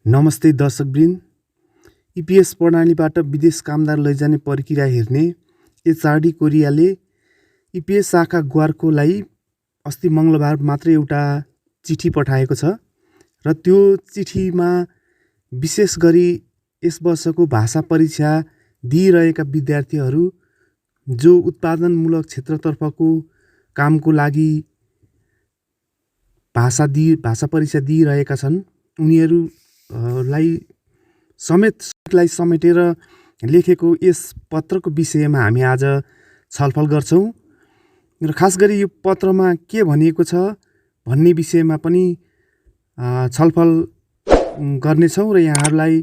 नमस्ते दर्शकवृन्द। ईपीएस प्रणालीबाट विदेश कामदार लैजाने प्रक्रिया हेर्ने एचआरडी कोरियाले ईपीएस शाखा ग्वार्कोलाई अस्ति मङ्गलबार मात्रै एउटा चिठी पठाएको छ र त्यो चिठीमा विशेष गरी यस वर्षको भाषा परीक्षा दिइरहेका विद्यार्थीहरू जो उत्पादनमूलक क्षेत्रतर्फको कामको लागि भाषा परीक्षा दिइरहेका छन् उनीहरूलाई समेटेर लेखेको यस पत्रको विषयमा हामी आज छलफल गर्छौं र खास गरी यो पत्रमा के भनिएको छ भन्ने विषयमा पनि छलफल गर्नेछौं र यहाँहरूलाई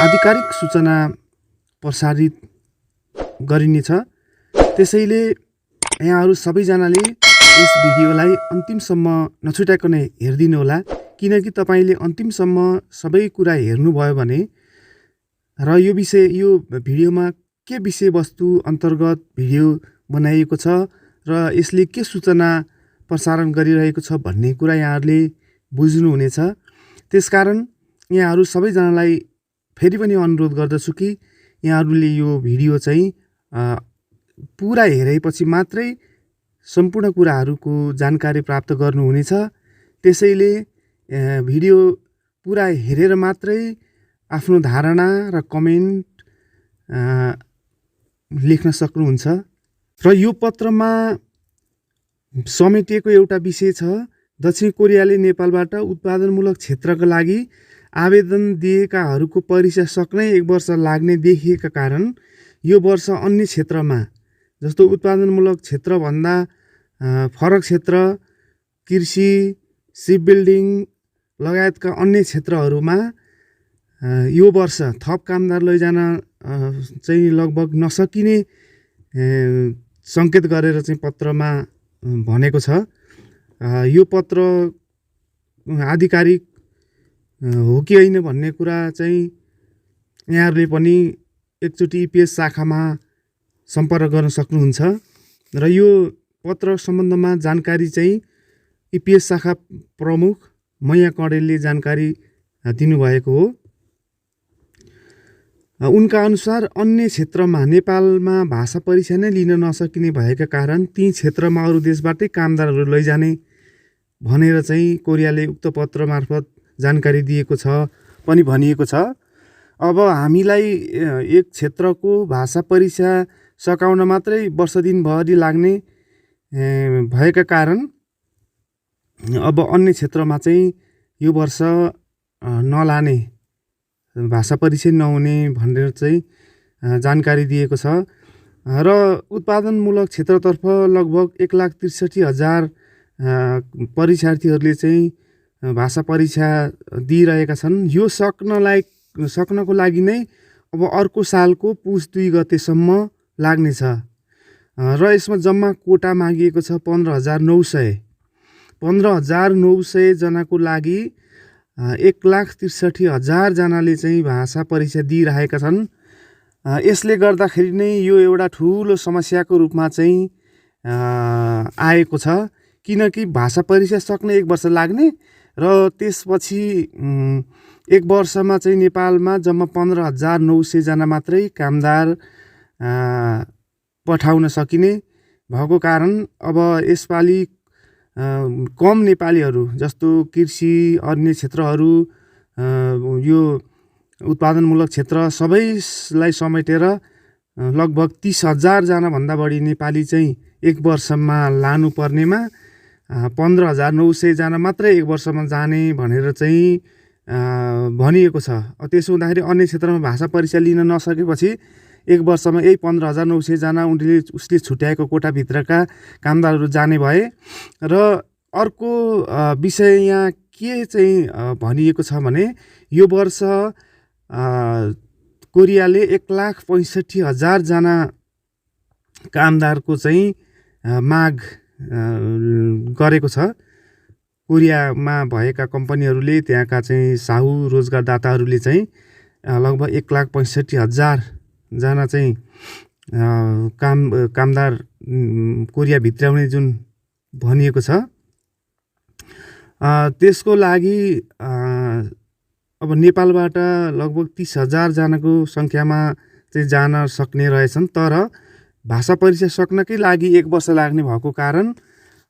आधिकारिक सूचना प्रसारित गरिनेछ। त्यसैले यहाँहरू सबैजनाले यस भिडियोलाई अन्तिमसम्म नछुटाइकन हेरिदिनु होला, किनकि तपाईले अन्तिमसम्म सबै कुरा हेर्नुभयो भने र यो भिडियोमा के विषयवस्तु अन्तर्गत भिडियो बनाइएको छ र यसले के सूचना प्रसारण गरिरहेको छ भन्ने कुरा यहाँहरूले बुझ्नुहुनेछ। त्यसकारण यहाँहरू सबैजनालाई फेरि पनि अनुरोध गर्दछु कि यहाँहरूले यो भिडियो चाहिँ पुरा हेरेपछि मात्रै सम्पूर्ण कुराहरूको जानकारी प्राप्त गर्नुहुनेछ। त्यसैले भिडियो पुरा हेरेर मात्रै आफ्नो धारणा र कमेन्ट लेख्न सक्नुहुन्छ। र यो पत्रमा समेटिएको एउटा विषय छ, दक्षिण कोरियाले नेपालबाट उत्पादनमूलक क्षेत्रका लागि आवेदन दिएकाहरूको परीक्षा सक्नै 1 वर्ष लाग्ने देखिएका कारण यो वर्ष अन्य क्षेत्रमा जस्तो उत्पादनमूलक क्षेत्रभन्दा फरक क्षेत्र कृषि, सिप बिल्डिङ लगायतका अन्य क्षेत्रहरूमा यो वर्ष थप कामदार लैजान चाहिँ लगभग नसकिने संकेत गरेर चाहिँ पत्रमा भनेको छ। यो पत्र आधिकारिक हो कि होइन भन्ने कुरा चाहिँ यहाँहरूले पनि एकचोटि ईपीएस शाखामा सम्पर्क गर्न सक्नुहुन्छ र यो पत्र सम्बन्धमा जानकारी चाहिँ ईपीएस शाखा प्रमुख मैया कडेलले जानकारी दिनुभएको हो। उनका अनुसार अन्य क्षेत्रमा नेपालमा भाषा परीक्षा नै लिन नसकिने भएका कारण ती क्षेत्रमा अरू देशबाटै कामदारहरू लैजाने भनेर चाहिँ कोरियाले उक्त पत्र मार्फत जानकारी दिएको छ पनि भनिएको छ। अब हामीलाई एक क्षेत्रको भाषा परीक्षा सकाउन मात्रै वर्ष दिनभरि लाग्ने भएका कारण अब अन्य क्षेत्रमा चाहिँ यो वर्ष नलाने, भाषा परीक्षा नहुने भनेर चाहिँ जानकारी दिएको छ र उत्पादनमूलक क्षेत्रतर्फ लगभग 1,63,000 परीक्षार्थीहरूले चाहिँ भाषा परीक्षा दिइरहेका छन्। यो सक्नको लागि नै अब अर्को सालको पुस 2 गतेसम्म लाग्नेछ र यसमा जम्मा कोटा मागिएको छ 15,900 जनाको लागि 1,63,000 जनाले चाहिँ भाषा परीक्षा दिइरहेका छन्। यसले गर्दाखेरि नै यो एउटा ठुलो समस्याको रूपमा चाहिँ आएको छ, किनकि भाषा परीक्षा सक्ने 1 वर्ष लाग्ने र त्यसपछि 1 वर्षमा चाहिँ नेपालमा जम्मा 15,900 जना मात्रै कामदार पठाउन सकिने भएको कारण अब यसपालि कम नेपालीहरू जस्तो कृषि, अन्य क्षेत्रहरू, यो उत्पादनमूलक क्षेत्र सबैलाई समेटेर लगभग 30,000 जना भन्दा बढी नेपाली चाहिँ 1 वर्षमा लानु पर्नेमा 15,900 जना मात्रै 1 वर्षमा जाने भनेर चाहिँ भनिएको छ। त्यसो हुँदाखेरि अन्य क्षेत्रमा भाषा परीक्षा लिन नसकेपछि 1 वर्षमा यही 15,900 जना उसले छुट्याएको कोटाभित्रका कामदारहरू जाने भए। र अर्को विषय यहाँ के चाहिँ भनिएको छ भने यो वर्ष कोरियाले 1,65,000 जना कामदारको चाहिँ माग गरेको छ। कोरियामा भएका कम्पनीहरूले, त्यहाँका चाहिँ साहु रोजगारदाताहरूले चाहिँ लगभग 1,65,000 जना चाहिँ कामदार कोरिया भित्राउने जुन भनिएको छ त्यसको लागि अब नेपालबाट लगभग 30,000 जनाको संख्यामा चाहिँ जान सक्ने रहेछन्, तर भाषा परीक्षा सक्नकै लागि 1 वर्ष लाग्ने भएको कारण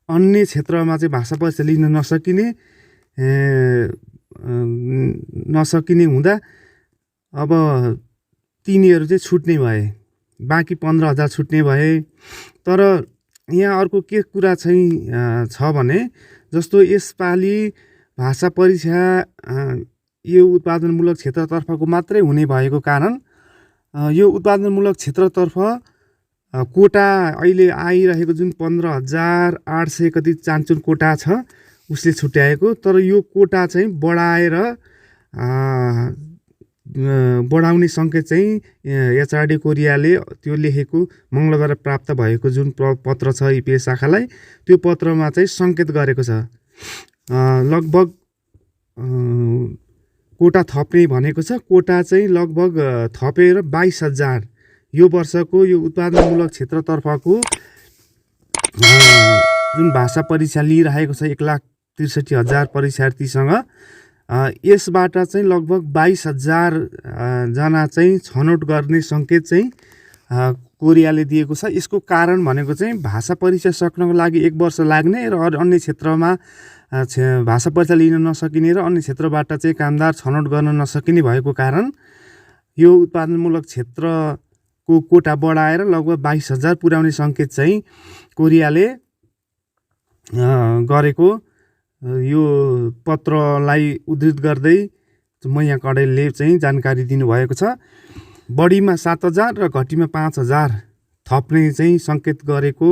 अन्य क्षेत्रमा चाहिँ भाषा परीक्षा लिन नसकिने हुँदा अब तिनीहरू चाहिँ छुट्ने भए, बाँकी 15,000 छुट्ने भए। तर यहाँ अर्को के कुरा चाहिँ छ भने, जस्तो यसपालि भाषा परीक्षा यो उत्पादनमूलक क्षेत्रतर्फको मात्रै हुने भएको कारण यो उत्पादनमूलक क्षेत्रतर्फ कोटा अहिले आइरहेको जुन 15,800 कति चान्चुन कोटा छ उसले छुट्याएको, तर यो कोटा चाहिँ बढाउने सङ्केत चाहिँ एचआरडी कोरियाले त्यो लेखेको मङ्गलबार प्राप्त भएको जुन पत्र छ इपिएस शाखालाई, त्यो पत्रमा चाहिँ सङ्केत गरेको छ। लगभग कोटा थप्ने भनेको छ। कोटा चाहिँ लगभग थपेर 22,000 यो वर्षको यो उत्पादनमूलक क्षेत्रतर्फको जुन भाषा परीक्षा लिइरहेको छ 1,63,000 परीक्षार्थीसँग, यसबाट चाहिँ लगभग 22,000 जना चाहिँ छनौट गर्ने सङ्केत चाहिँ कोरियाले दिएको छ। यसको कारण भनेको चाहिँ भाषा परीक्षा सक्नको लागि 1 वर्ष लाग्ने र अन्य क्षेत्रमा भाषा परीक्षा लिन नसकिने र अन्य क्षेत्रबाट चाहिँ कामदार छनौट गर्न नसकिने भएको कारण यो उत्पादनमूलक क्षेत्रको कोटा बढाएर लगभग 22,000 पुर्याउने सङ्केत चाहिँ कोरियाले गरेको यो पत्रलाई उद्धृत गर्दै मैया कडेलले चाहिँ जानकारी दिनुभएको छ। बढीमा 7,000 र घटीमा 5,000 थप्ने चाहिँ सङ्केत गरेको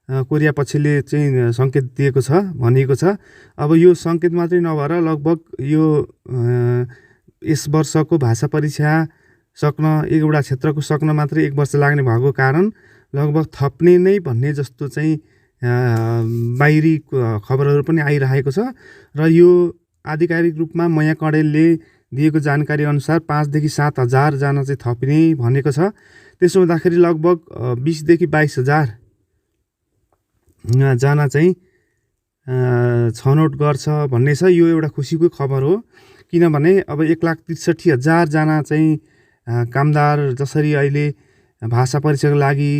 कोरिया पक्षले चाहिँ सङ्केत दिएको छ, भनिएको छ। अब यो सङ्केत मात्रै नभएर लगभग यो यस वर्षको भाषा परीक्षा सक्न एउटा क्षेत्रको सक्न मात्रै 1 वर्ष लाग्ने भएको कारण लगभग थप्ने नै भन्ने जस्तो चाहिँ बाहिरी खबरहरू पनि आइरहेको छ। र यो आधिकारिक रूपमा मैया कडेलले दिएको जानकारी अनुसार 5,000 देखि 7,000 जना चाहिँ थपिने भनेको छ। त्यसो हुँदाखेरि लगभग 20,000 देखि 22,000 जना चाहिँ छनौट गर्छ भन्ने छ। यो एउटा खुसीको खबर हो, किनभने अब 1,63,000 जना चाहिँ कामदार जसरी अहिले भाषा परीक्षाको लागि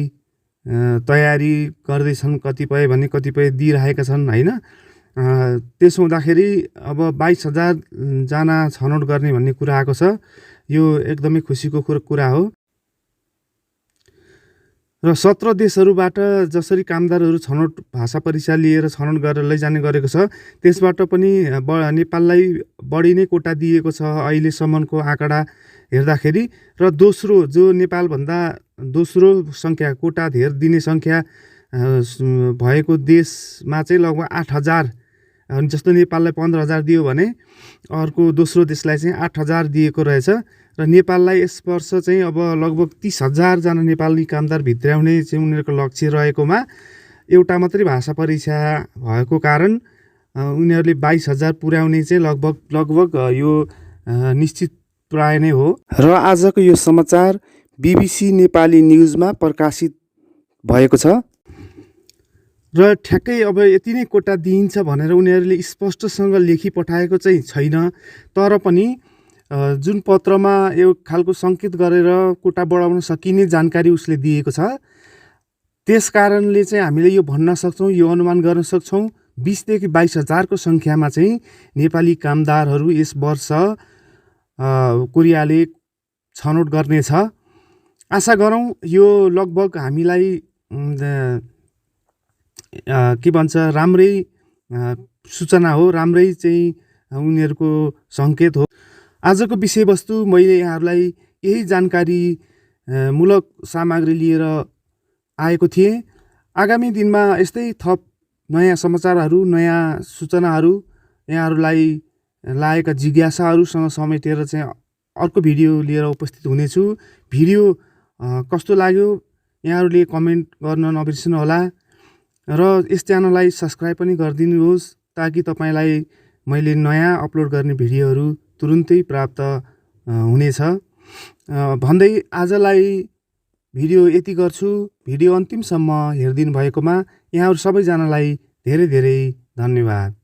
तयारी गर्दैछन्, कतिपय दिइरहेका छन् होइन। त्यसो हुँदाखेरि अब 22,000 जना छनौट गर्ने भन्ने कुरा आएको छ। यो एकदमै खुसीको कुरा हो। र 17 देशहरूबाट जसरी कामदारहरू छनौट भाषा परीक्षा लिएर छनौट गरेर लैजाने गरेको छ, त्यसबाट पनि नेपाललाई बढी नै कोटा दिएको छ अहिलेसम्मको आँकडा हेर्दाखेरि। र दोस्रो जो नेपालभन्दा दोस्रो सङ्ख्या कोटा धेर दिने सङ्ख्या भएको देशमा चाहिँ लगभग 8,000, जस्तो नेपाललाई 15,000 दियो भने अर्को दोस्रो देशलाई चाहिँ 8,000 दिएको रहेछ। र नेपाललाई यस वर्ष चाहिँ अब लगभग 30,000 जना नेपाली कामदार भित्राउने चाहिँ उनीहरूको लक्ष्य रहेकोमा एउटा मात्रै भाषा परीक्षा भएको कारण उनीहरूले 22,000 पुर्याउने चाहिँ लगभग यो निश्चित प्राय नै हो। र आजको यो समाचार BBC नेपाली न्युजमा प्रकाशित भएको छ। र ठ्याक्कै अब यति नै कोटा दिइन्छ भनेर उनीहरूले स्पष्टसँग लेखी पठाएको चाहिँ छैन, तर पनि जुन पत्रमा यो खालको सङ्केत गरेर कोटा बढाउन सकिने जानकारी उसले दिएको छ, त्यस कारणले चाहिँ हामीले यो भन्न सक्छौँ, यो अनुमान गर्न सक्छौँ 20,000 देखि 22,000 को सङ्ख्यामा चाहिँ नेपाली कामदारहरू यस वर्ष कोरियाले छनौट गर्नेछ। आशा गरौँ यो लगभग हामीलाई के भन्छ राम्रै सूचना हो, राम्रै चाहिँ उनीहरूको सङ्केत हो। आजको विषयवस्तु मैले यहाँहरूलाई यही जानकारी मूलक सामग्री लिएर आएको थिएँ। आगामी दिनमा यस्तै थप नयाँ समाचारहरू, नयाँ सूचनाहरू यहाँहरूलाई लागेका जिज्ञासाहरूसँग समेटेर चाहिँ अर्को भिडियो लिएर उपस्थित हुनेछु। भिडियो कस्तो लाग्यो यहाँहरूले कमेन्ट गर्न नबिर्सनु होला र यस च्यानललाई सब्स्क्राइब पनि गरिदिनुहोस्, ताकि तपाईँलाई मैले नयाँ अपलोड गर्ने भिडियोहरू तुरुन्तै प्राप्त हुनेछ भन्दै आजलाई भिडियो यति गर्छु। भिडियो अन्तिमसम्म हेरिदिनु भएकोमा यहाँहरू सबैजनालाई धेरै धेरै धन्यवाद।